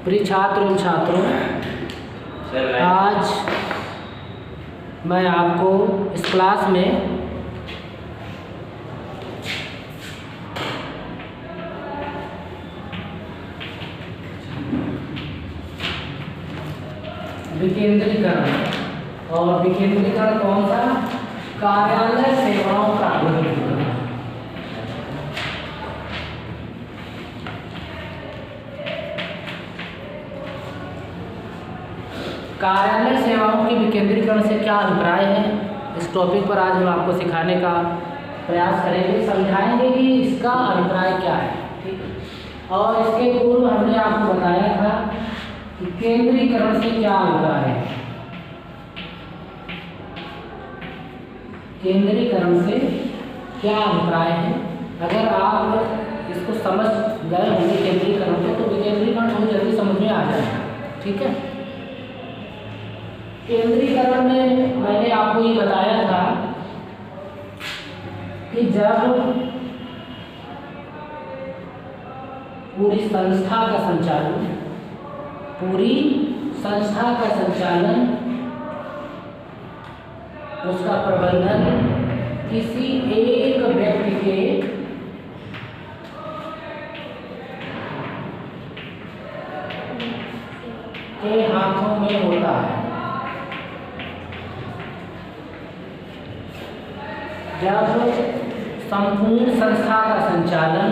प्रिय छात्र एवं छात्रों, आज मैं आपको इस क्लास में विकेंद्रीकरण और विकेंद्रीकरण कौन सा, कार्यालय सेवाओं का कार्यालय सेवाओं के विकेंद्रीकरण से क्या अभिप्राय है, इस टॉपिक पर आज हम आपको सिखाने का प्रयास करेंगे, समझाएंगे कि इसका अभिप्राय क्या है। ठीक है। और इसके पूर्व हमने आपको बताया था कि केंद्रीकरण से क्या अभिप्राय है। केंद्रीकरण से क्या अभिप्राय है, अगर आप इसको समझ गए होंगे केंद्रीकरण को, तो विकेंद्रीकरण बहुत जल्दी समझ में आ जाएगा। ठीक है। केंद्रीकरण में मैंने आपको ये बताया था कि जब पूरी संस्था का संचालन उसका प्रबंधन किसी एक व्यक्ति के हाथों में होता है। जब संपूर्ण संस्था का संचालन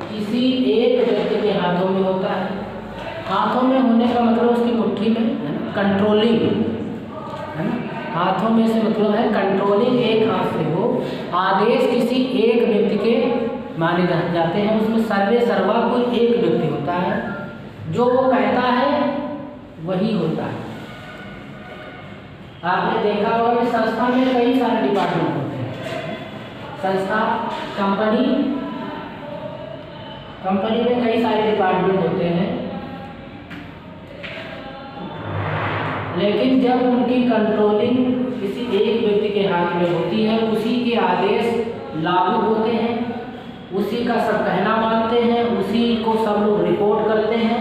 किसी एक व्यक्ति के हाथों में होता है, हाथों में होने का मतलब उसकी मुट्ठी में, कंट्रोलिंग है ना, हाथों में से मतलब है कंट्रोलिंग, एक हाथ से हो, आदेश किसी एक व्यक्ति के माने जाते हैं। उसमें सर्वे सर्वा कोई एक व्यक्ति होता है, जो वो कहता है वही होता है। आपने देखा होगा कि संस्था में कई सारे डिपार्टमेंट होते हैं। संस्था कंपनी में कई सारे डिपार्टमेंट होते हैं, लेकिन जब उनकी कंट्रोलिंग किसी एक व्यक्ति के हाथ में होती है, उसी के आदेश लागू होते हैं, उसी का सब कहना मानते हैं, उसी को सब लोग रिपोर्ट करते हैं,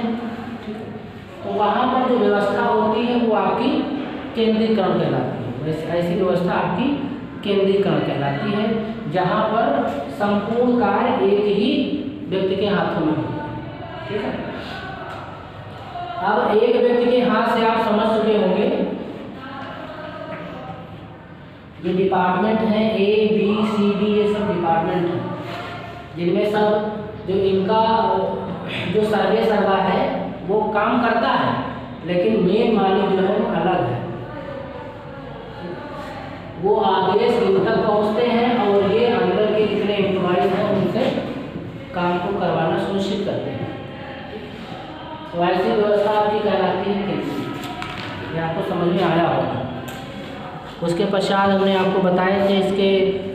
तो वहाँ पर जो व्यवस्था होती है वो आपकी केंद्रीकरण कहलाती है। ऐसी व्यवस्था आपकी केंद्रीकरण कहलाती है, जहाँ पर संपूर्ण कार्य एक ही व्यक्ति के हाथों में होता है। ठीक है। अब एक व्यक्ति के हाथ से आप समझ चुके होंगे, ये डिपार्टमेंट है A, B, C, D, ये सब डिपार्टमेंट हैं, जिनमें सब जो इनका जो सर्वे सर्वा है वो काम करता है, लेकिन मेन मालिक जो है वो अलग है। वो आदेश इन तक पहुँचते हैं और ये अंदर के जितने एम्प्लॉइज हैं उनसे काम को करवाना सुनिश्चित करते हैं। तो ऐसी व्यवस्था आपकी कहलाती है केंद्रीय। ये आपको समझ में आया होगा। उसके पश्चात हमने आपको बताया कि इसके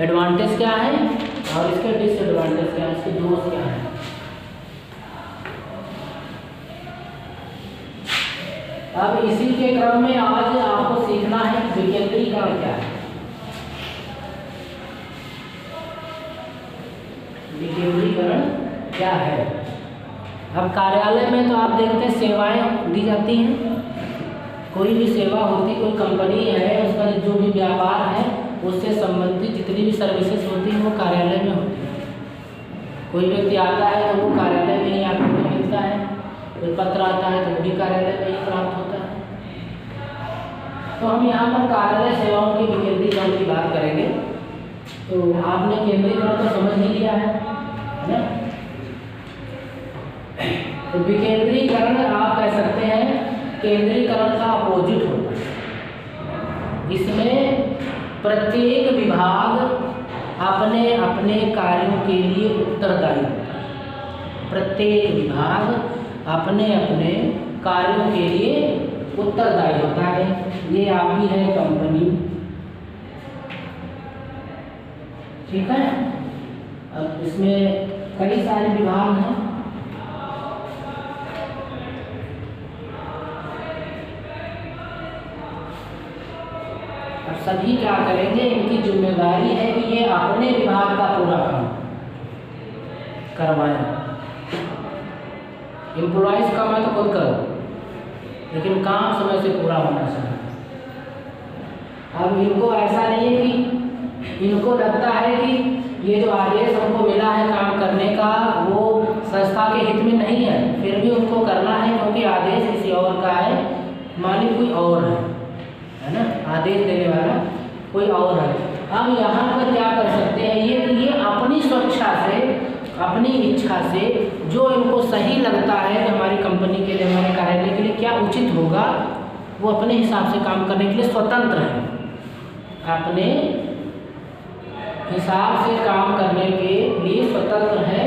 एडवांटेज क्या है और इसके डिसएडवांटेज क्या है, इसके दोष क्या है। अब इसी के क्रम में आज आपको सीखना है विकेंद्रीकरण क्या है। विकेंद्रीकरण क्या है। अब कार्यालय में तो आप देखते हैं सेवाएं दी जाती हैं, कोई भी सेवा होती, कोई कंपनी है, उसका जो भी व्यापार है उससे संबंधित जितनी भी सर्विसेज होती हैं वो कार्यालय में होती है। कोई व्यक्ति आता है तो वो कार्यालय में ही आपको मिलता है, कोई पत्र आता है तो वो भी कार्यालय में ही प्राप्त होता है। तो हम यहाँ पर कार्यालय सेवाओं के विकेंद्रीकरण की बात करेंगे। तो आपने केंद्रीकरण तो समझ ही लिया है ना। तो विकेंद्रीकरण आप कह सकते हैं केंद्रीकरण का अपोजिट होता है। इसमें प्रत्येक विभाग अपने अपने कार्यों के लिए उत्तरदायी होता है। प्रत्येक विभाग अपने अपने कार्यों के लिए उत्तरदायी होता है। ये आपकी है कंपनी। ठीक है। अब इसमें कई सारे विभाग हैं। अब सभी क्या करेंगे, इनकी जिम्मेदारी है कि ये अपने विभाग का पूरा काम करवाएं। एम्प्लॉइज़ कम है तो खुद करो, लेकिन काम समय से पूरा होना चाहिए। अब इनको ऐसा नहीं है कि इनको लगता है कि ये जो आदेश हमको मिला है काम करने का वो संस्था के हित में नहीं है, फिर भी उनको करना है क्योंकि आदेश किसी और का है, मालिक कोई और है ना, आदेश देने वाला कोई और है। हम यहाँ पर क्या कर सकते हैं, ये अपनी स्वेच्छा से, अपनी इच्छा से जो इनको सही लगता है कि हमारी कंपनी के लिए, हमारे कार्यालय के लिए क्या उचित होगा, वो अपने हिसाब से काम करने के लिए स्वतंत्र है। अपने हिसाब से काम करने के लिए स्वतंत्र है,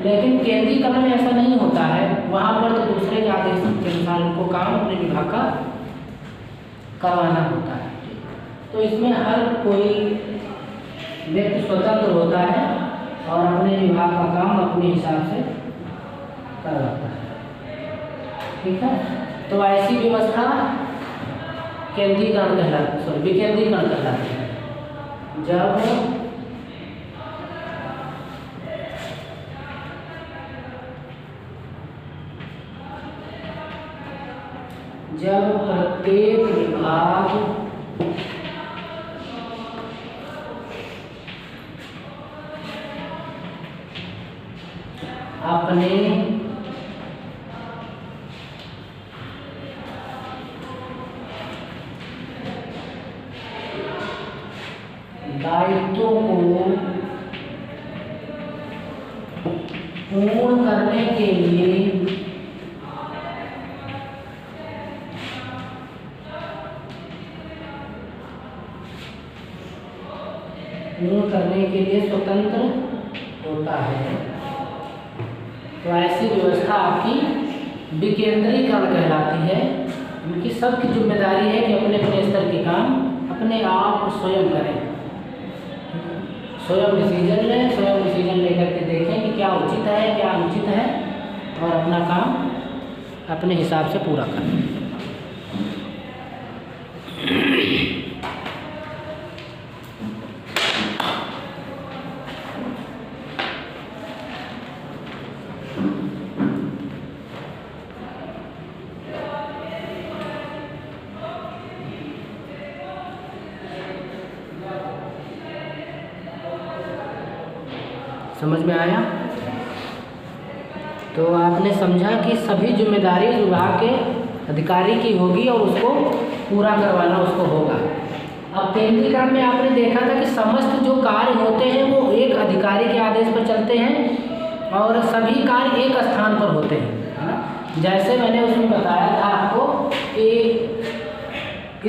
लेकिन केंद्रीकरण में ऐसा नहीं होता है। वहाँ पर तो दूसरे के आदेश के अनुसार उनको काम अपने विभाग का करवाना होता है। तो इसमें हर कोई व्यक्ति स्वतंत्र होता है और अपने विभाग का काम अपने हिसाब से करवाता है। ठीक है, तो ऐसी व्यवस्था केंद्रीकरण कहलाती, सॉरी विकेंद्रीकरण कहलाती है। जब प्रत्येक विभाग अपने दायित्वों को पूर्ण करने के लिए स्वतंत्र होता है, तो ऐसी व्यवस्था आपकी विकेंद्रीकरण कहलाती है। उनकी सबकी जिम्मेदारी है कि अपने अपने स्तर के काम अपने आप स्वयं करें, स्वयं डिसीजन लें, स्वयं डिसीजन लेकर के देखें कि क्या उचित है क्या अनुचित है, और अपना काम अपने हिसाब से पूरा करें। समझ में आया? तो आपने समझा कि सभी जिम्मेदारी विभाग के अधिकारी की होगी और उसको पूरा करवाना उसको होगा। अब केंद्रीकरण में आपने देखा था कि समस्त जो कार्य होते हैं वो एक अधिकारी के आदेश पर चलते हैं और सभी कार्य एक स्थान पर होते हैं, है ना। जैसे मैंने उसमें बताया था आपको कि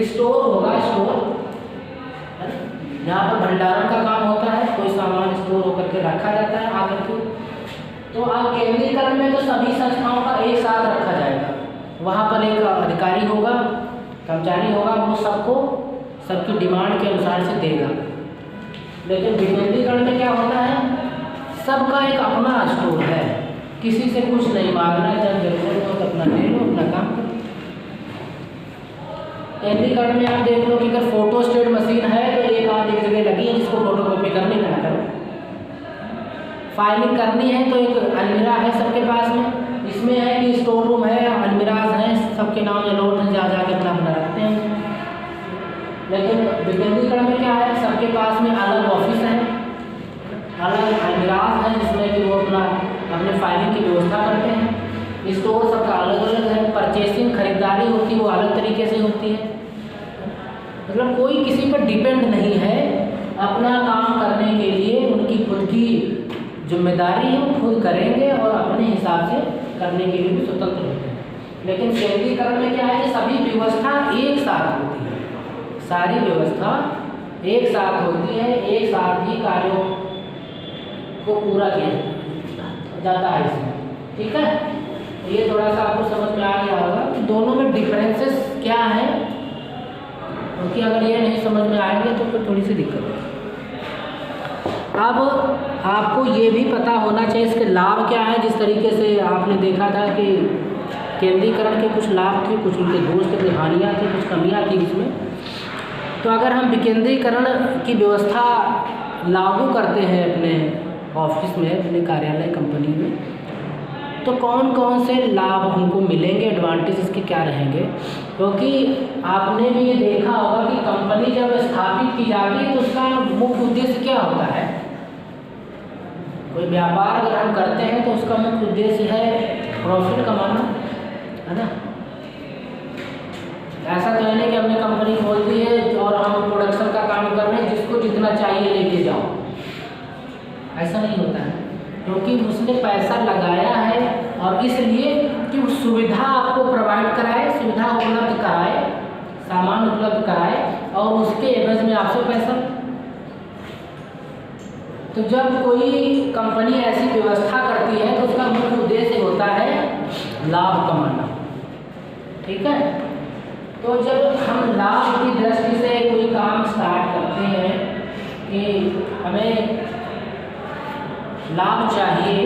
स्टोर होगा, स्टोर जहाँ पर भंडारण का काम होता है, कोई सामान स्टोर होकर के रखा जाता है आकर के। तो अब केंद्रीकरण में तो सभी संस्थाओं का एक साथ रखा जाएगा, वहाँ पर एक अधिकारी होगा, कर्मचारी होगा, वो सबको सबकी डिमांड के अनुसार से देगा। लेकिन विकेंद्रीकरण में क्या होता है, सबका एक अपना स्टोर है, किसी से कुछ नहीं मांगना, जब जरूरत हो तो अपना ले लो, अपना काम करो। केंद्रीकरण में आप देख लो कि अगर फोटो स्टेट मशीन है तो एक आध एक जगह लगी है जिसको फोटो कॉपी करनी ना करो, फाइलिंग करनी है तो एक अलमीरा है सबके पास में, इसमें है कि स्टोर रूम है, अलमीराज हैं, सबके नाम अलॉट हैं, जा के अपना अपना रखते हैं। लेकिन विकेंद्रीकरण में क्या है, सबके पास में अलग ऑफिस है, अलग अलमीराज हैं जिसमें कि वो अपना अपने फाइलिंग की व्यवस्था करते हैं। स्टोर सबका अलग अलग है, परचेसिंग खरीदारी होती है वो अलग तरीके से होती है। मतलब कोई किसी पर डिपेंड नहीं है, अपना काम करने के लिए उनकी खुद की जिम्मेदारी है, वो खुद करेंगे और अपने हिसाब से करने के लिए भी स्वतंत्र होते हैं। लेकिन केंद्रीकरण में क्या है कि सभी व्यवस्था एक साथ होती है, सारी व्यवस्था एक साथ होती है, एक साथ ही कार्यों को पूरा किया जाता है इसमें। ठीक है, ये थोड़ा सा आपको समझ में आ गया होगा कि दोनों में डिफरेंसेस क्या हैं, क्योंकि अगर ये नहीं समझ में आएंगे तो फिर थोड़ी सी दिक्कत है। अब आपको ये भी पता होना चाहिए इसके लाभ क्या है। जिस तरीके से आपने देखा था कि केंद्रीकरण के कुछ लाभ थे, कुछ उनके दोष थे, कुछ हानियाँ थी, कुछ कमियाँ थी इसमें। तो अगर हम विकेंद्रीकरण की व्यवस्था लागू करते हैं अपने ऑफिस में, अपने कार्यालय कंपनी में, तो कौन कौन से लाभ हमको मिलेंगे, एडवांटेज इसके क्या रहेंगे। क्योंकि आपने भी ये देखा होगा कि कंपनी जब स्थापित की जाती है तो उसका मुख्य उद्देश्य क्या होता है। कोई व्यापार अगर हम करते हैं तो उसका मुख्य उद्देश्य है प्रॉफिट कमाना, है ना। ऐसा तो है नहीं कि हमने कंपनी खोल दी है और हम प्रोडक्शन का काम कर रहे हैं, जिसको जितना चाहिए लेके जाओ, ऐसा नहीं होता है। क्योंकि उसने पैसा लगाया है और इसलिए कि वो सुविधा आपको प्रोवाइड कराए, सुविधा उपलब्ध कराए, सामान उपलब्ध कराए और उसके एवज में आपसे पैसा। तो जब कोई कंपनी ऐसी व्यवस्था करती है तो उसका मुख्य उद्देश्य होता है लाभ कमाना, ठीक है। तो जब हम लाभ की दृष्टि से कोई काम स्टार्ट करते हैं कि हमें लाभ चाहिए,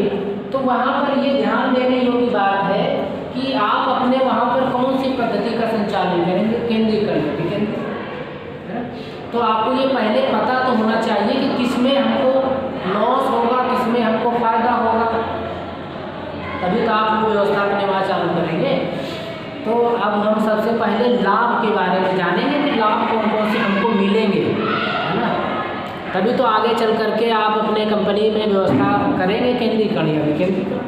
तो वहाँ पर ये ध्यान देने योग्य बात है कि आप अपने वहाँ पर कौन सी पद्धति का संचालन करेंगे, केंद्रीकरण, ठीक है। तो आपको ये पहले पता तो होना चाहिए कि किसमें हमको लॉस होगा, किसमें हमको फायदा होगा, तभी तो आप वो व्यवस्था अपने वहाँ चालू करेंगे। तो अब हम सबसे पहले लाभ के बारे में जानेंगे कि लाभ कौन कौन से हमको मिलेंगे, है ना। तभी तो आगे चल करके आप अपने कंपनी में व्यवस्था करेंगे केंद्रीकरण या विकेंद्रीकरण,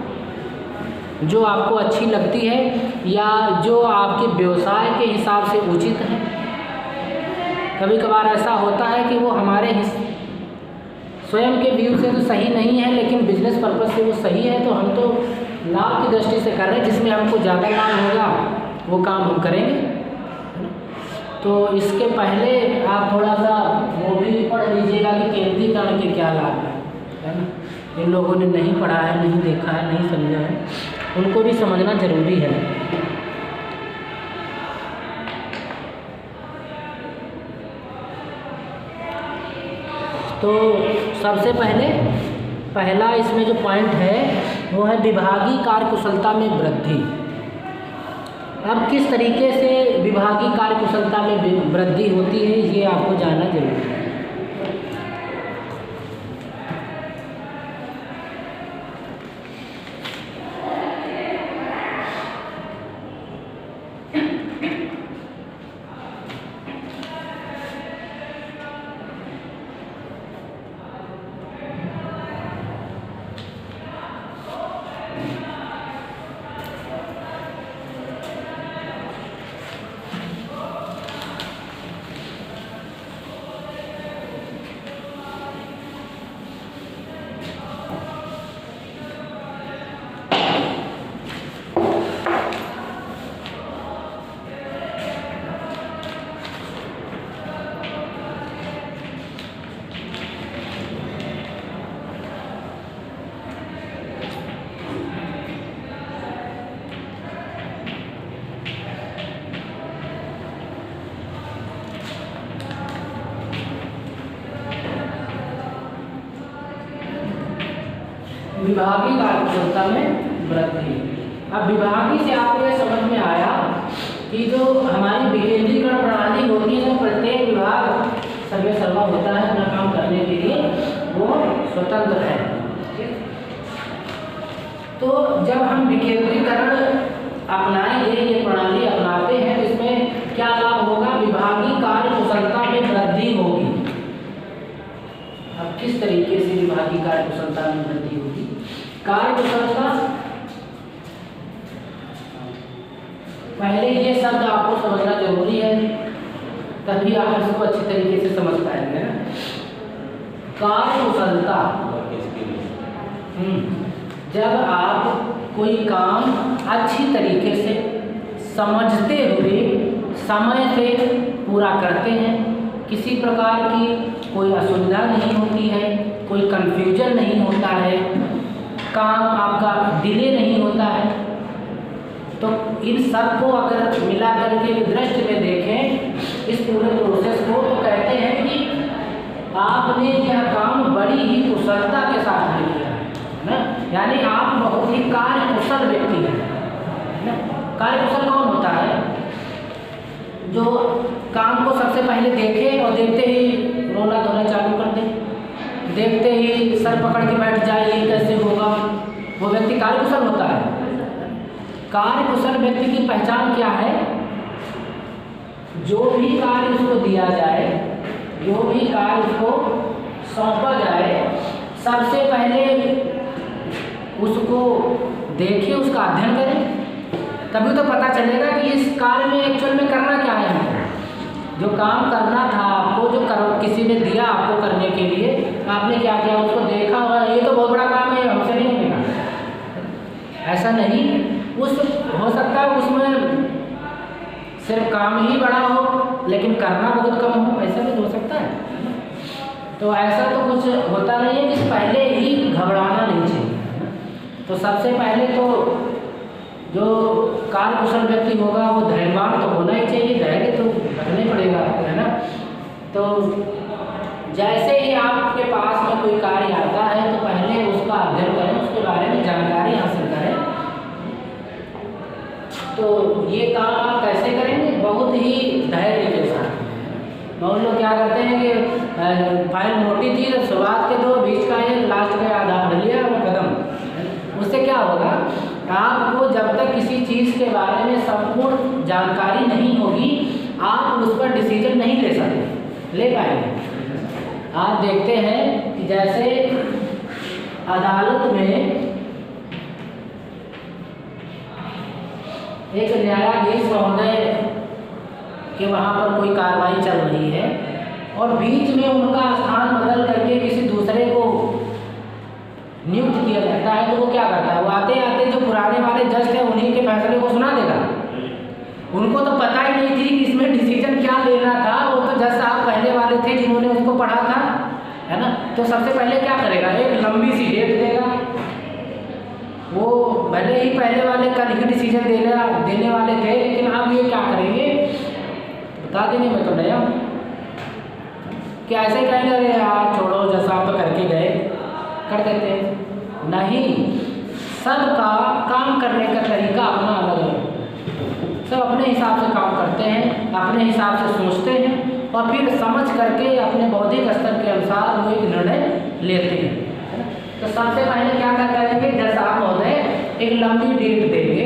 जो आपको अच्छी लगती है या जो आपके व्यवसाय के हिसाब से उचित है। कभी कभार ऐसा होता है कि वो हमारे स्वयं के व्यू से तो सही नहीं है, लेकिन बिजनेस पर्पस से वो सही है, तो हम तो लाभ की दृष्टि से कर रहे हैं, जिसमें हमको ज़्यादा लाभ होगा वो काम हम करेंगे। तो इसके पहले आप थोड़ा सा वो भी पढ़ लीजिएगा कि केंद्रीकरण के क्या लाभ है ना। इन लोगों ने नहीं पढ़ा है, नहीं देखा है, नहीं समझा है, उनको भी समझना जरूरी है। तो सबसे पहला इसमें जो पॉइंट है वो है विभागीय कार्यकुशलता में वृद्धि। अब किस तरीके से विभागीय कार्यकुशलता में वृद्धि होती है ये आपको जानना जरूरी है। विभागीय कार्यकुशलता में वृद्धि। अब विभागीय से आपको यह समझ में आया कि जो हमारी विकेंद्रीकरण प्रणाली होती है, तो प्रत्येक विभाग सर्वे सर्वा होता है अपना काम करने के लिए, वो स्वतंत्र है। तो जब हम विकेंद्रीकरण अपनाएंगे, ये प्रणाली अपनाते हैं, तो इसमें क्या लाभ होगा, विभागीय कार्यकुशलता में वृद्धि होगी। अब किस तरीके से विभागीय कार्यकुशलता में वृद्धि होगी। कार्यकुशलता, पहले ये शब्द आपको समझना जरूरी है, तभी आप इसको अच्छी तरीके से समझ पाएंगे ना। कार्यकुशलता, जब आप कोई काम अच्छी तरीके से समझते हुए समय से पूरा करते हैं, किसी प्रकार की कोई असुविधा नहीं होती है, कोई कंफ्यूजन नहीं होता है, काम आपका डिले नहीं होता है, तो इन सब को अगर मिला करके दृष्टि में देखें इस पूरे प्रोसेस को, तो कहते हैं कि आपने यह काम बड़ी ही कुशलता के साथ किया है ना। यानी आप बहुत ही कार्यकुशल व्यक्ति हैं ना। कार्यकुशल कौन होता है, जो काम को सबसे पहले देखे और देखते ही रोना धोना चालू कर दे, देखते ही सर पकड़ के बैठ जाए, ये कैसे होगा, वो व्यक्ति कार्यकुशल होता है। कार्यकुशल व्यक्ति की पहचान क्या है? जो भी कार्य उसको दिया जाए, जो भी कार्य उसको सौंपा जाए, सबसे पहले उसको देखे, उसका अध्ययन करें, तभी तो पता चलेगा कि इस कार्य में एक्चुअल में करना क्या है। हमको जो काम करना था आपको, जो किसी ने दिया आपको करने के लिए, आपने क्या किया? उसको देखा और ये तो बहुत बड़ा काम है, हमसे नहीं होगा। ऐसा नहीं, हो सकता है उसमें सिर्फ काम ही बड़ा हो लेकिन करना बहुत कम हो, ऐसा भी हो सकता है। तो ऐसा तो कुछ होता नहीं है कि पहले ही घबराना नहीं चाहिए। तो सबसे पहले तो जो कार्यकुशल व्यक्ति होगा वो धैर्यवान तो होना ही चाहिए, धैर्य तो रखना ही पड़ेगा, है ना। तो जैसे ही आपके पास में कोई कार्य आता है तो पहले उसका अध्ययन करें, उसके बारे में जानकारी हासिल करें। तो ये काम आप कैसे करेंगे? बहुत ही धैर्य के साथ। बहुत लोग क्या करते हैं कि फाइल मोटी थी तो शुरुआत के 2, बीच का 1, लास्ट का आधा पढ़ लिया और खत्म। उससे क्या होगा? आपको जब तक किसी चीज़ के बारे में संपूर्ण जानकारी नहीं होगी, आप उस पर डिसीजन नहीं ले पाएंगे। आप देखते हैं कि जैसे अदालत में एक न्यायाधीश महोदय कि वहाँ पर कोई कार्रवाई चल रही है और बीच में उनका स्थान बदल करके किसी दूसरे को नियुक्त किया जाता है, तो वो क्या करता है? वो आते आते जो पुराने वाले जज थे उन्हीं के फैसले को सुना देगा। उनको तो पता ही नहीं थी कि इसमें डिसीजन क्या लेना था। वो तो जज साहब पहले वाले थे जिन्होंने उसको पढ़ा था, है ना। तो सबसे पहले क्या करेगा? एक लंबी सी डेट देगा। वो भले ही पहले वाले कल ही डिसीजन देने वाले थे, लेकिन अब ये क्या करेंगे? बता देंगे मैं तो नया हूँ, क्या ऐसे कहेंगे अरे यार छोड़ो जैसा आप तो करके गए, कर देते हैं। नहीं, सबका काम करने का तरीका अपना अलग है। सब अपने हिसाब से काम करते हैं, अपने हिसाब से सोचते हैं और फिर समझ करके अपने बौद्धिक स्तर के अनुसार वो एक निर्णय लेते हैं। तो सबसे पहले क्या करेंगे? जज साहब महोदय एक लंबी डेट देंगे,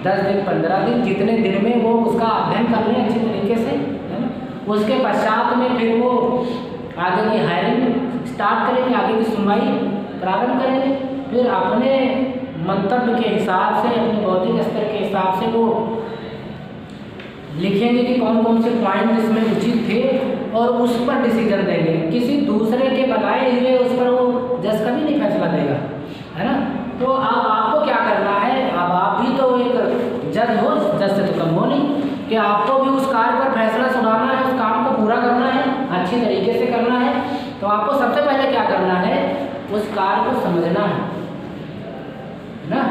10 दिन 15 दिन, जितने दिन में वो उसका अध्ययन कर लें अच्छी तरीके से, है ना। उसके पश्चात में फिर वो आगे की हायरिंग स्टार्ट करेंगे, आगे की सुनवाई प्रारंभ करेंगे। फिर अपने मंतव्य के हिसाब से, अपने बौद्धिक स्तर के हिसाब से वो लिखेंगे कि कौन कौन से पॉइंट इसमें उचित थे और उस पर डिसीजन देंगे। किसी दूसरे के बताए हुए उस पर वो जज कभी नहीं फैसला देगा, है ना। तो अब आपको क्या करना है? अब आप भी तो एक जज हो, जज से तो कम हो नहीं, कि आपको भी उस कार्य पर फैसला सुनाना है, उस काम को पूरा करना है, अच्छी तरीके से करना है। तो आपको सबसे पहले क्या करना है? उस कार्य को समझना है ना,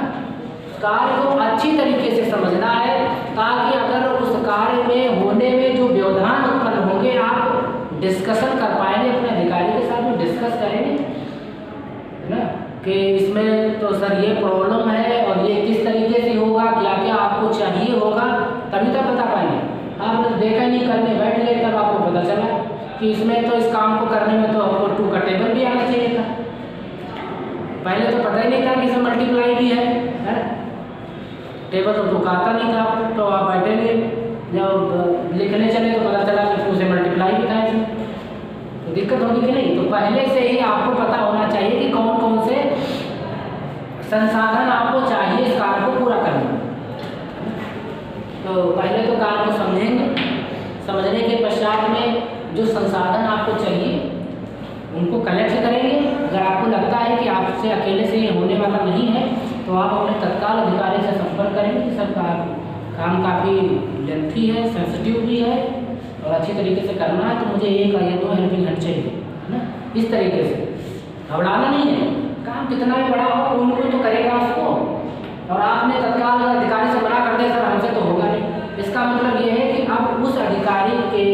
कार्य को अच्छी तरीके से समझना है, ताकि अगर उस कार्य में होने में जो व्यवधान उत्पन्न होंगे आप डिस्कशन कर पाएंगे, अपने अधिकारी के साथ में डिस्कस करेंगे, है ना, कि इसमें तो सर ये प्रॉब्लम है और ये किस तरीके से होगा, क्या क्या आपको चाहिए होगा, तभी तक बता पाएंगे। आपने देखा नहीं, करने बैठ गए, तब आपको पता चला कि इसमें तो इस काम को करने में तो आपको 2 का टेबल भी आना चाहिए था। पहले तो पता ही नहीं था कि इसमें मल्टीप्लाई भी है, टेबल तो 2 का आता नहीं था आपको। तो आप बैठेंगे, जब लिखने चले तो पता चला कि 2 से मल्टीप्लाई भी था इसमें, तो दिक्कत होगी कि नहीं। तो पहले से ही आपको पता होना चाहिए कि कौन कौन से संसाधन आपको चाहिए इस कार्य को पूरा करना। तो पहले तो कार्य को समझेंगे, समझने के पश्चात में जो संसाधन आपको चाहिए उनको कलेक्ट करेंगे। अगर आपको लगता है कि आपसे अकेले से ये होने वाला नहीं है, तो आप अपने तत्काल अधिकारी से संपर्क करेंगे। सब काम काफ़ी लेंथी है, सेंसिटिव भी है और अच्छी तरीके से करना है, तो मुझे 1 या 2 हेल्पिंग हैंड चाहिए, है ना। इस तरीके से घबराना नहीं है, काम कितना भी बड़ा हो कोई ना कोई तो करेगा उसको। और आपने तत्काल अधिकारी से मना कर दिया सर हमसे तो होगा नहीं, इसका मतलब ये है कि अब उस अधिकारी के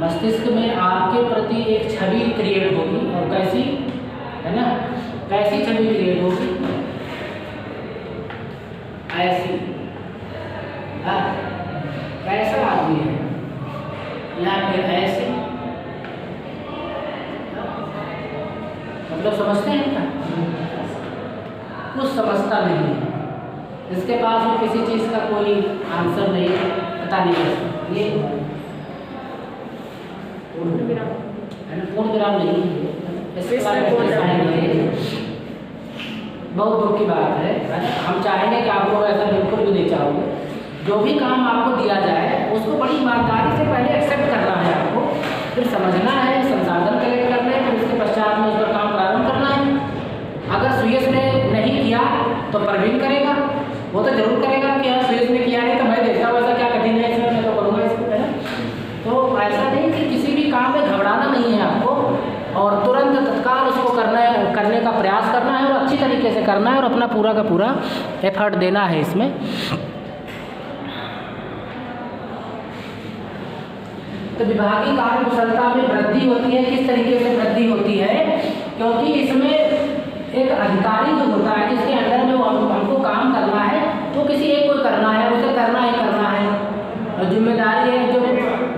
मस्तिष्क में आपके प्रति एक छवि क्रिएट होगी। और कैसी, है ना, कैसी छवि क्रिएट होगी? ऐसी, कैसा आदमी है, या फिर ऐसे, मतलब समझते हैं क्या? कुछ समझता नहीं है, इसके पास में किसी चीज़ का कोई आंसर नहीं है, पता नहीं है ये पूर्ण विराम नहीं है, इसके बारे में बहुत दुख की बात है। हम चाहेंगे कि आप लोग ऐसा बिल्कुल भी नहीं चाहोगे। जो भी काम आपको दिया जाए उसको बड़ी ईमानदारी से पहले एक्सेप्ट करना है आपको, फिर समझना है, संसाधन कलेक्ट करना है, फिर उसके पश्चात में उस पर काम प्रारंभ करना है। अगर सुयश ने नहीं किया तो प्रवीण करेगा, वो तो जरूर करेगा कि हाँ सुयश ने किया नहीं तो मैं देखता हूँ ऐसा क्या कठिन है इसमें, मैं तो करूँगा इसको, है ना। तो ऐसा नहीं कि किसी भी काम में घबराना नहीं है आपको, और तुरंत तत्काल उसको करने का प्रयास करना है, और अच्छी तरीके से करना है, और अपना पूरा का पूरा एफर्ट देना है इसमें। तो विभागीय कार्य कुशलता में वृद्धि होती है, किस तरीके से वृद्धि होती है, क्योंकि इसमें एक अधिकारी जो होता है जिसके अंडर में हमको काम करना है, तो किसी एक को करना है, उसे करना ही करना है, और जिम्मेदारी है। जो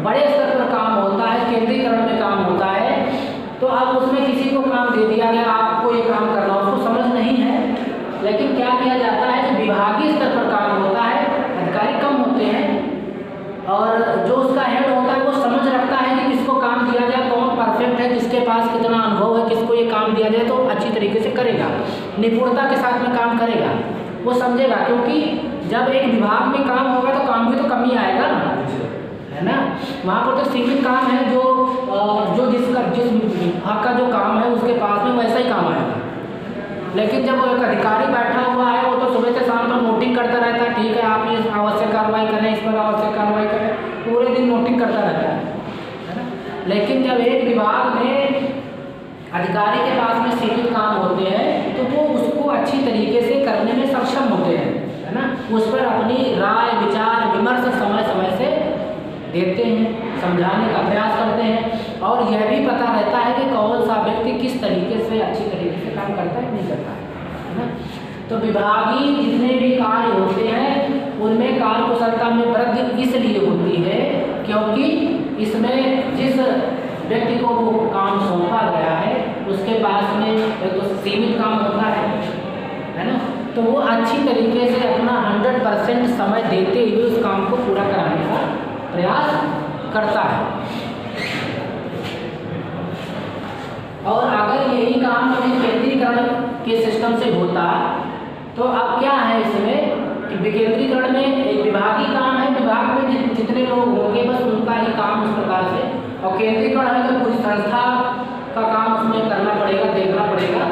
बड़े स्तर पर काम होता है, केंद्रीकरण में काम होता है, तो अब उसमें किसी को काम दे दिया गया, आपको ये काम करना, उसको समझ नहीं है, लेकिन क्या किया जाता है, जो विभागीय स्तर पर काम होता है, अधिकारी कम होते हैं, और जो उसका हेड होता है वो समझ रखता है कि किसको काम दिया जाए, कौन परफेक्ट है, किसके पास कितना अनुभव है, किसको ये काम दिया जाए तो अच्छी तरीके से करेगा, निपुणता के साथ में काम करेगा, वो समझेगा। क्योंकि जब एक विभाग में काम होगा तो काम भी तो कम ही आएगा, है ना। वहाँ पर तो सीमित काम है, जो जिस विभाग का जो काम है उसके पास में वैसा ही काम आएगा। लेकिन जब एक अधिकारी बैठा हुआ है, वो तो सुबह से शाम तक नोटिंग करता रहता है, ठीक है आप ये आवश्यक कार्रवाई करें, इस पर आवश्यक कार्रवाई करें, पूरे दिन नोटिंग करता रहता है ना। लेकिन जब एक विभाग में अधिकारी के पास में सीमित काम होते हैं तो वो उसको अच्छी तरीके से करने में सक्षम होते हैं, है ना। उस पर अपनी राय विचार विमर्श समय समय से देते हैं, समझाने का प्रयास करते हैं, और यह भी पता रहता है कि कौन सा व्यक्ति किस तरीके से अच्छी तरीके से काम करता है नहीं करता है ना। तो विभागीय जितने भी कार्य होते हैं उनमें कार्य कुशलता में वृद्धि इसलिए होती है क्योंकि इसमें जिस व्यक्ति को वो काम सौंपा गया है उसके पास में एक तो सीमित काम होता है ना, तो वो अच्छी तरीके से अपना 100% समय देते हुए उस काम को पूरा कराने का प्रयास करता है। और अगर यही काम विकेंद्रीकरण के सिस्टम से होता तो अब क्या है इसमें कि विकेंद्रीकरण में एक विभागीय काम है, विभाग में जितने लोग होंगे बस उनका ही काम उस प्रकार से, और केंद्रीकरण है तो पूरी संस्था का काम उसमें करना पड़ेगा, देखना पड़ेगा।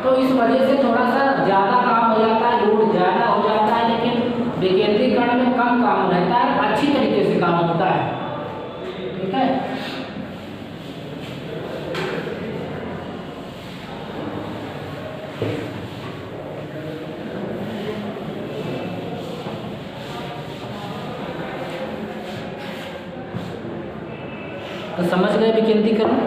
तो इस वजह से थोड़ा सा ज़्यादा काम हो जाता है, लोड ज़्यादा हो जाता है, लेकिन विकेंद्रीकरण में कम काम रहता है, अच्छी तरीके से काम होता है, ठीक है। तो समझ गए विकेंद्रीकरण।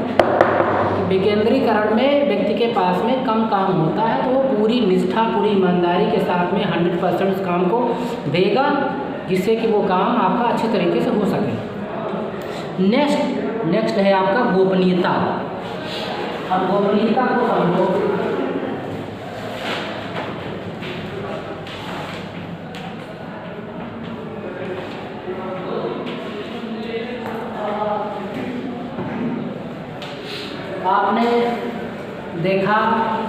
विकेंद्रीकरण में व्यक्ति के पास में कम काम होता है तो वो पूरी निष्ठा पूरी ईमानदारी के साथ में 100% उस काम को देगा जिससे कि वो काम आपका अच्छे तरीके से हो सके। नेक्स्ट है आपका गोपनीयता। अब गोपनीयता को समझो। आपने देखा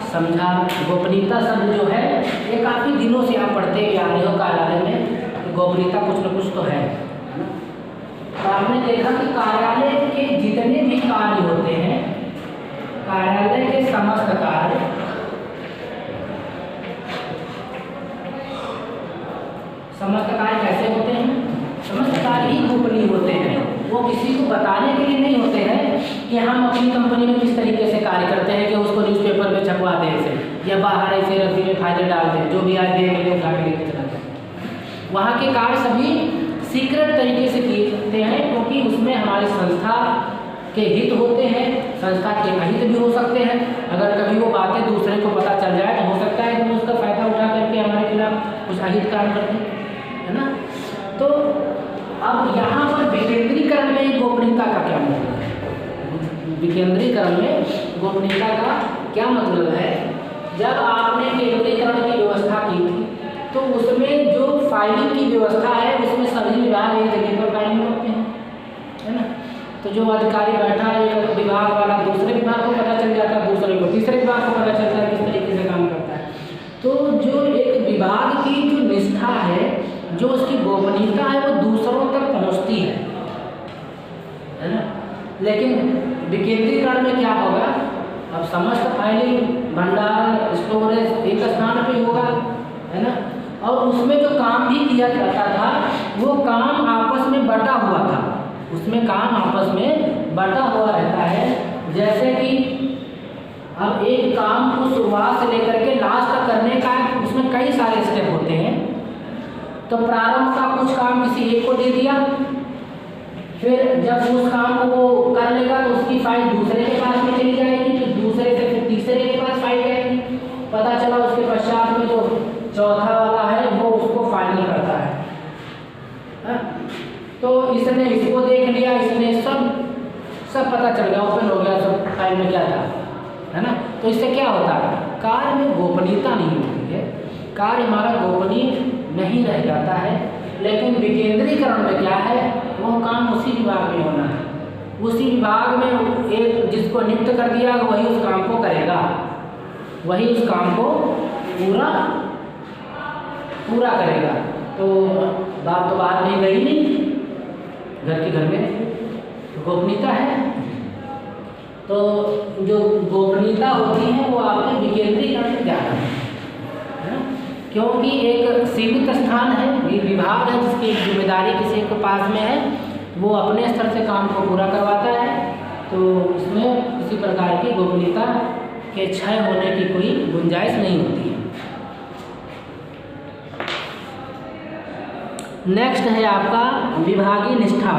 समझा गोपनीयता शब्द जो है ये काफ़ी दिनों से आप पढ़ते आ रहे हो कार्यालय में, गोपनीयता कुछ न कुछ तो है ना। तो आपने देखा कि कार्यालय के जितने भी कार्य होते हैं, कार्यालय के समस्त कार्य कैसे होते हैं? समस्त कार्य ही गोपनीय होते हैं। वो किसी को बताने के लिए नहीं होते हैं कि हम अपनी कंपनी में किस तरीके से कार्य करते हैं कि उसको न्यूज़पेपर में छपवा दें ऐसे, या बाहर ऐसे रस्सी में फाइलें डाल दें, जो भी आज देख ले उठा के लेके चला जाए। वहाँ के कार्य सभी सीक्रेट तरीके से किए जाते हैं क्योंकि उसमें हमारी संस्था के हित होते हैं, संस्था के अहित भी हो सकते हैं। अगर कभी वो बातें दूसरे को पता चल जाए तो हो सकता है कि वो उसका फ़ायदा उठा करके हमारे खिलाफ कुछ अहित काम करते हैं ना। तो अब यहाँ पर विकेंद्रीकरण में गोपनीयता का क्या मतलब है? विकेंद्रीकरण में गोपनीयता का क्या मतलब है? जब आपने केंद्रीकरण की व्यवस्था फाइलिंग की व्यवस्था है उसमें सभी विभाग एक जगह पर फाइलिंग करते हैं, है ना। तो जो अधिकारी बैठा है एक विभाग वाला दूसरे विभाग को पता चल जाता है, दूसरे को तीसरे विभाग को पता चलता है किस तरीके से काम करता है। तो जो एक विभाग की जो निष्ठा है, जो उसकी गोपनीयता है, वो दूसरों तक पहुंचती है ना। लेकिन विकेंद्रीकरण में क्या होगा, अब समस्त फाइलिंग, भंडारण, स्टोरेज एक स्थान पे होगा, है ना। और उसमें जो काम भी किया जाता था वो काम आपस में बटा हुआ था, उसमें काम आपस में बटा हुआ रहता है। जैसे कि अब एक काम को शुरुआत से लेकर के लास्ट तक करने का उसमें कई सारे स्टेप होते हैं। तो प्रारंभ का कुछ काम किसी एक को दे दिया, फिर जब उस काम को वो कर लेगा तो उसकी फाइल दूसरे के पास में चली जाएगी, फिर दूसरे से फिर तीसरे के पास फाइल जाएगी। पता चला उसके पश्चात में जो चौथा वाला है वो उसको फाइनल करता है, हा? तो इसने इसको देख लिया, इसने सब पता चल गया, ओपन हो गया सब फाइल में क्या था, है ना। तो इससे क्या होता है, कार्य में गोपनीयता नहीं होती है, कार्य हमारा गोपनीय नहीं रह जाता है। लेकिन विकेंद्रीकरण में क्या है, वो काम उसी विभाग में होना है, उसी विभाग में एक जिसको नियुक्त कर दिया वही उस काम को करेगा, वही उस काम को पूरा करेगा। तो बात तो बाहर नहीं गई नहीं, घर के घर में गोपनीयता है। तो जो गोपनीयता होती है वो आपके विकेंद्रीकरण में ध्यान है ना, क्योंकि एक सीमित स्थान है, विभाग है जिसकी जिम्मेदारी किसी के पास में है, वो अपने स्तर से काम को पूरा करवाता है। तो इसमें किसी प्रकार की गोपनीयता के क्षय होने की कोई गुंजाइश नहीं होती है। नेक्स्ट है आपका विभागीय निष्ठा।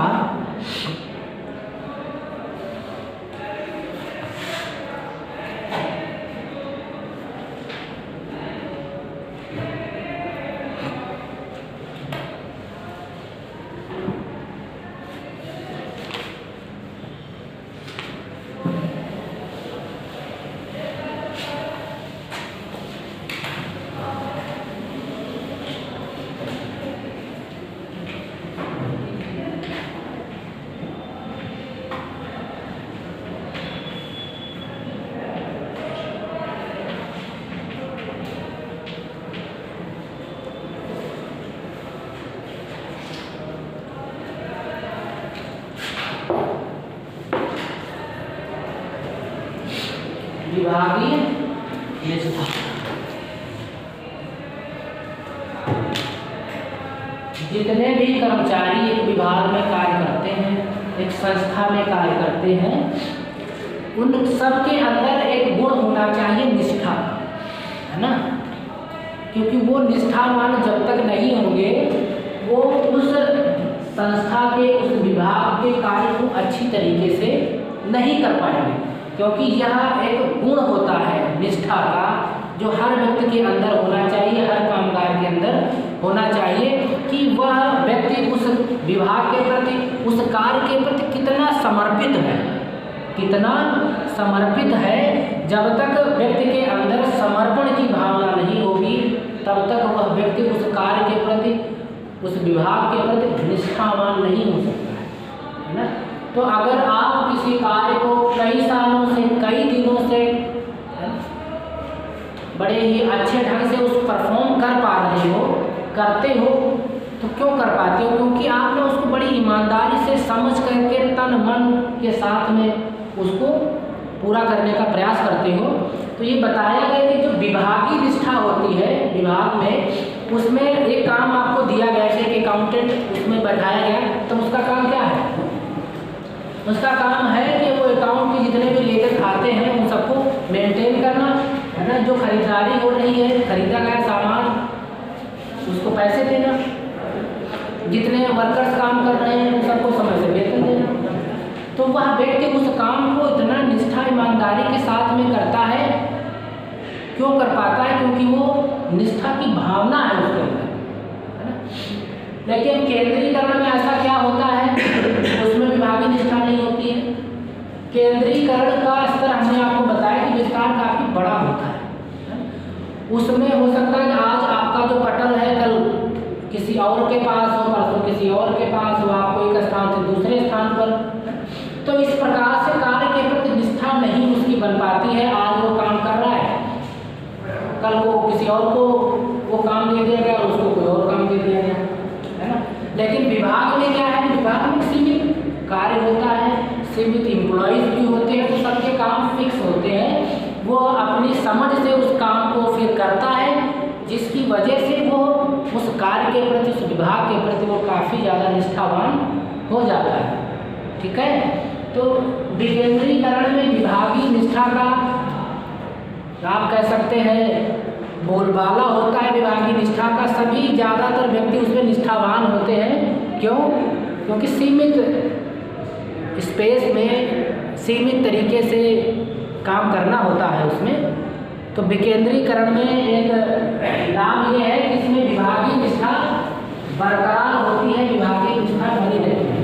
विभागीय निष्ठा जितने भी कर्मचारी एक विभाग में कार्य करते हैं, एक संस्था में कार्य करते हैं, उन सबके अंदर एक गुण होना चाहिए निष्ठा, है ना। क्योंकि वो निष्ठावान जब तक नहीं होंगे वो उस संस्था के, उस विभाग के कार्य को अच्छी तरीके से नहीं कर पाएंगे। क्योंकि यह एक गुण होता है निष्ठा का, जो हर व्यक्ति के अंदर होना चाहिए, हर कामगार के अंदर होना चाहिए कि वह व्यक्ति उस विभाग के प्रति, उस कार्य के प्रति कितना समर्पित है, कितना समर्पित है। जब तक व्यक्ति के अंदर समर्पण की भावना नहीं होगी तब तक वह व्यक्ति उस कार्य के प्रति, उस विभाग के प्रति निष्ठावान नहीं हो सकता है ना। तो अगर आप किसी कार्य को कई सालों से, कई दिनों से बड़े ही अच्छे ढंग से उस परफॉर्म कर पा रहे हो, करते हो, तो क्यों कर पाते हो? क्योंकि आपने उसको बड़ी ईमानदारी से समझ करके तन मन के साथ में उसको पूरा करने का प्रयास करते हो। तो ये बताया गया कि जो विभागीय निष्ठा होती है विभाग में, उसमें एक काम आपको दिया गया है कि अकाउंटेंट उसमें बैठाया गया, तो उसका काम क्या है? उसका काम है कि वो अकाउंट के जितने भी लेकर खाते हैं उन सबको मेंटेन करना, है ना। जो खरीदारी हो रही है, खरीदा गया सामान, उसको पैसे देना, जितने वर्कर्स काम कर रहे हैं उन सबको समय से वेतन देना। तो वह व्यक्ति उस काम को इतना निष्ठा, ईमानदारी के साथ में करता है। क्यों कर पाता है? क्योंकि वो निष्ठा की भावना है उसके अंदर, है ना। लेकिन केंद्रीकरण में ऐसा क्या होता है, उसमें विभागीय निष्ठा नहीं होती है। केंद्रीकरण का स्तर हमने आपको बताया कि विस्तार काफी बड़ा होता है। उसमें हो सकता है कि आज आपका जो पटल है कल किसी के पास हो, परसों किसी और के पास हो, आपको एक स्थान से दूसरे स्थान पर। तो इस प्रकार से कार्य के प्रति निष्ठा नहीं उसकी बन पाती है। आज वो काम कर रहा है, कल को किसी और को वो काम दे दिया गया और उसको कोई और काम दे दिया गया, है ना। लेकिन विभाग में क्या है, विभाग में सीमित कार्य होता है, सीमित एम्प्लॉइज भी होते हैं, तो सबके काम फिक्स होते हैं। वो अपनी समझ से उस काम को फिर करता है, जिसकी वजह से वो उस कार्य के प्रति, उस विभाग के प्रति वो काफ़ी ज़्यादा निष्ठावान हो जाता है। ठीक है, तो विकेंद्रीकरण में विभागीय निष्ठा का आप कह सकते हैं बोलबाला होता है। विभागीय निष्ठा का सभी ज़्यादातर व्यक्ति उसमें निष्ठावान होते हैं। क्यों? क्योंकि सीमित स्पेस में सीमित तरीके से काम करना होता है उसमें। तो विकेंद्रीकरण में एक लाभ ये है कि इसमें विभागीय निष्ठा बरकरार होती है, विभागीय निष्ठा बनी रहती है।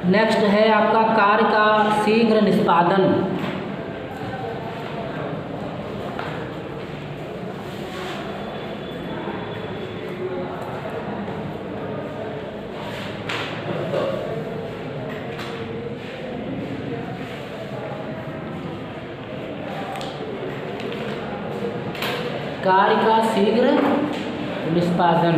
नेक्स्ट है आपका कार्य का शीघ्र निष्पादन। कार्य का शीघ्र निष्पादन।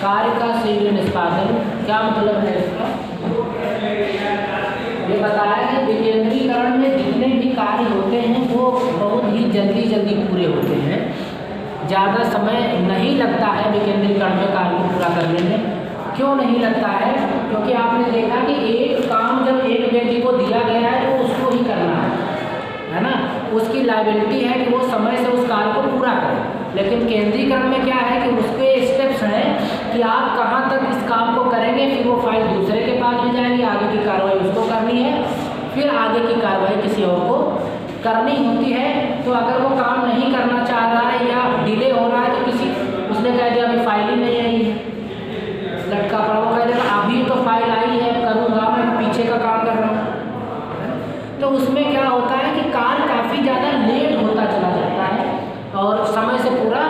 कार्य का शीघ्र निष्पादन क्या मतलब है इसका? ये बताया कि विकेंद्रीकरण में जितने भी कार्य होते हैं वो बहुत ही जल्दी पूरे होते हैं। ज़्यादा समय नहीं लगता है विकेंद्रीकरण में कार्य को पूरा करने में। क्यों नहीं लगता है? क्योंकि आपने देखा कि एक काम जब एक व्यक्ति को दिया गया है तो उसको ही करना है ना। उसकी लायबिलिटी है कि वो समय से उस कार्य को पूरा करे। लेकिन केंद्रीकरण में क्या है कि उसके स्टेप्स हैं कि आप कहाँ तक इस काम को करेंगे, फिर वो फाइल दूसरे के पास भी जाएगी, आगे की कार्रवाई उसको करनी है, फिर आगे की कार्रवाई किसी और को करनी होती है। तो अगर वो काम नहीं करना चाह रहा है या डिले हो रहा है तो किसी उसने कह दिया अभी फाइल ही नहीं आई है, लटका पड़ा, वो कह देगा अभी तो फाइल आई है, करूँगा मैं, पीछे का काम कर रहा हूँ। तो उसमें क्या होता है कि कार्य काफ़ी ज़्यादा लेट होता चला जाता है और समय से पूरा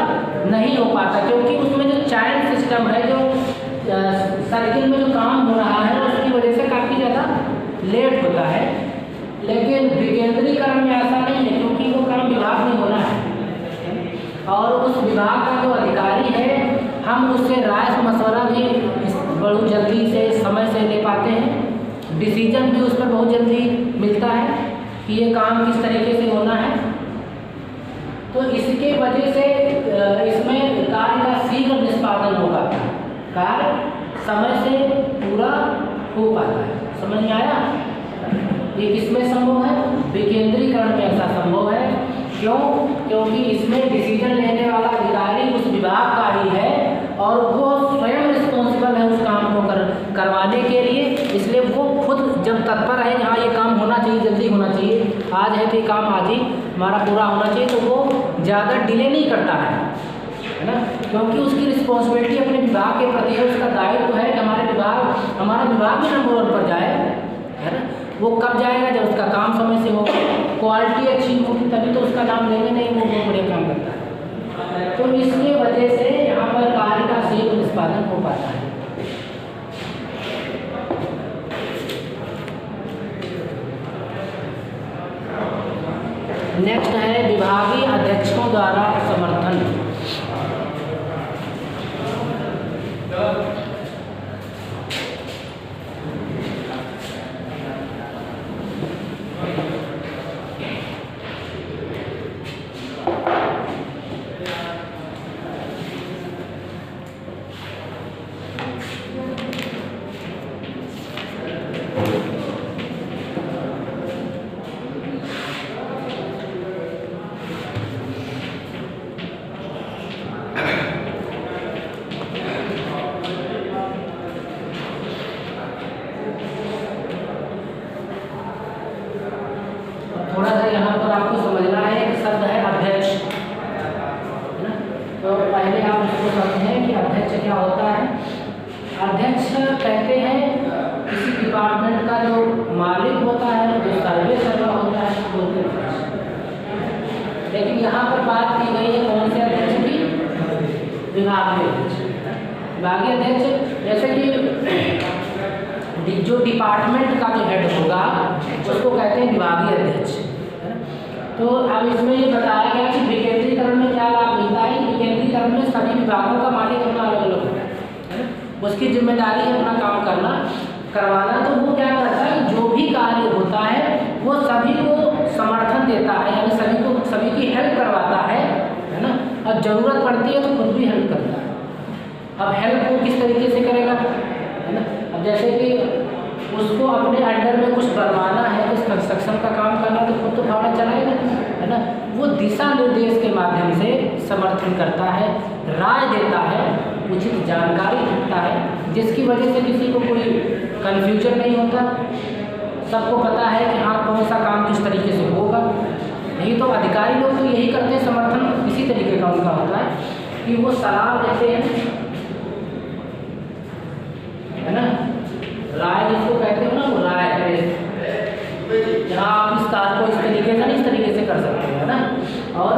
नहीं हो पाता, क्योंकि उसमें जो चैन सिस्टम है, जो सर्किल में जो काम हो रहा है उसकी वजह से काफ़ी ज़्यादा लेट होता है। लेकिन विकेंद्रीकरण में ऐसा नहीं है, क्योंकि वो काम विभाग में होना है और उस विभाग का जो अधिकारी है हम उससे राय मशवरा भी बहुत जल्दी से समय से ले पाते हैं। डिसीजन भी उस पर बहुत जल्दी मिलता है कि ये काम किस तरीके से होना है। तो इसके वजह से इसमें कार्य का शीघ्र निष्पादन होगा, कार्य समय से पूरा हो पाता है। समझ में आया? ये किसमें संभव है? विकेंद्रीकरण में ऐसा संभव है। क्यों? क्योंकि इसमें डिसीजन लेने वाला अधिकारी उस विभाग का ही है और वो स्वयं रिस्पॉन्सिबल है उस काम को करवाने के लिए। इसलिए वो खुद जब तत्पर है, हाँ ये काम होना चाहिए, जल्दी होना चाहिए, आज है तो ये काम आज ही हमारा पूरा होना चाहिए, तो वो ज़्यादा डिले नहीं करता है ना। क्योंकि उसकी रिस्पॉन्सिबिलिटी अपने विभाग के प्रति है, उसका दायित्व है कि हमारा विभाग भी नंबर 1 पर जाए, है ना। वो कब जाएगा? जब उसका काम समय से हो, क्वालिटी अच्छी होगी, तभी तो उसका नाम लेंगे नहीं वो बहुत बढ़िया काम करता है। तो इसके वजह से यहाँ पर कार्य का शीघ्र निष्पादन हो पाता है। नेक्स्ट है विभागीय अध्यक्षों द्वारा समर्थन। विभागीय अध्यक्ष। विभागीय अध्यक्ष जैसे कि जो डिपार्टमेंट का जो हेड होगा उसको कहते हैं विभागीय अध्यक्ष, है ना। तो अब इसमें ये बताया गया कि विकेंद्रीकरण में क्या लाभ मिलता है। विकेंद्रीकरण में सभी विभागों का मालिक अपना अलग अलग होता है ना, उसकी जिम्मेदारी है अपना काम करवाना। तो वो क्या करता है, जो भी कार्य होता है वो सभी को समर्थन देता है, यानी सभी की हेल्प करवाता है ना। और ज़रूरत पड़ती है तो खुद भी हेल्प करता है। अब हेल्प वो किस तरीके से करेगा, है ना। अब जैसे कि उसको अपने अंडर में कुछ बनवाना है, कुछ कंस्ट्रक्शन का काम करना, तो खुद तो फावड़ा चलाएगा, है ना। वो दिशा निर्देश के माध्यम से समर्थन करता है, राय देता है, उचित जानकारी देता है, जिसकी वजह से किसी को कोई कन्फ्यूजन नहीं होता। सबको पता है कि हाँ कौन सा काम किस तरीके से होगा। नहीं तो अधिकारी लोग तो यही करते हैं, समर्थन इसी तरीके का उनका होता है कि वो सलाह देते हैं, है ना। राय जिसको कहते हो ना, वो राय जहाँ आप इस कार्य को इस तरीके से नहीं इस तरीके से कर सकते हैं, है ना। और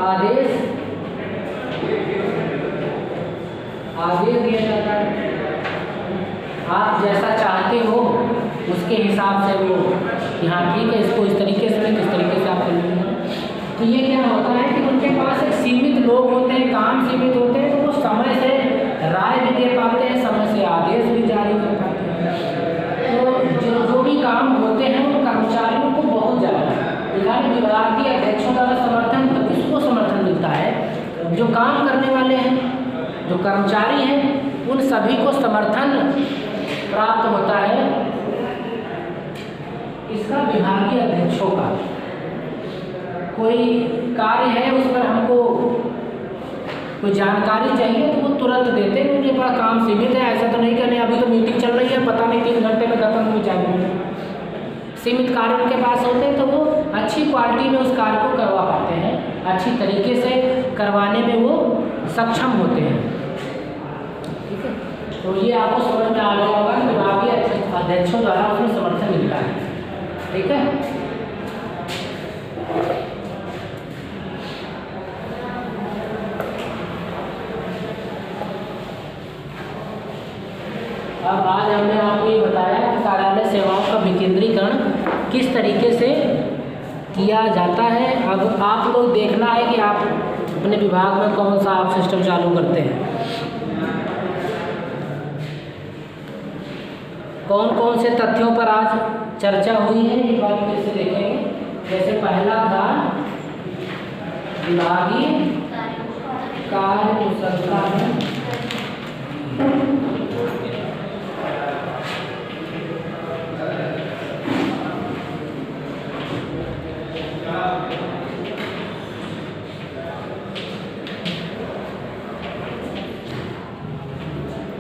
आदेश दिया जाता है, आप जैसा चाहते हो उसके हिसाब से वो यहाँ ठीक है, इसको इस तरीके से किस तरीके से आप करेंगे। तो ये क्या होता है कि उनके पास एक सीमित लोग होते हैं, काम सीमित होते हैं, तो वो समय से राय भी दे पाते हैं, समय से आदेश भी जारी कर पाते हैं। तो जो भी काम होते हैं वो कर्मचारियों को बहुत ज़्यादा विभागीय अध्यक्षों द्वारा समर्थन तो किसको समर्थन मिलता है, जो काम करने वाले हैं, जो कर्मचारी हैं, उन सभी को समर्थन प्राप्त होता है इसका विभागीय अध्यक्षों का। कोई कार्य है उस पर हमको कोई जानकारी चाहिए तो वो तुरंत देते हैं, उनके पास काम सीमित है। ऐसा तो नहीं करने अभी तो मीटिंग चल रही है, पता नहीं 3 घंटे में खत्म हो जाएगी। सीमित कार्य उनके पास होते हैं तो वो अच्छी क्वालिटी में उस कार्य को करवा पाते हैं, अच्छी तरीके से करवाने में वो सक्षम होते हैं। ठीक है, तो ये आपको समझ में आ गया होगा कि विभागीय अध्यक्षों द्वारा उसमें समर्थन मिलता है। ठीक है, अब आज हमने आपको ये बताया कि कार्यालय सेवाओं का विकेंद्रीकरण किस तरीके से किया जाता है। अब आप लोग देखना है कि आप अपने विभाग में कौन सा आप सिस्टम चालू करते हैं, कौन कौन से तथ्यों पर आज चर्चा हुई है, ये बात कैसे देखेंगे। जैसे पहला था विभागीय कार्यकुशलता में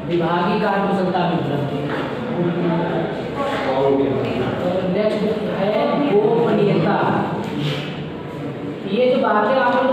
विभागीय कार्यकुशलता में उपलब्धि। नेक्स्ट है गोपनीयता। ये जो बातें आपने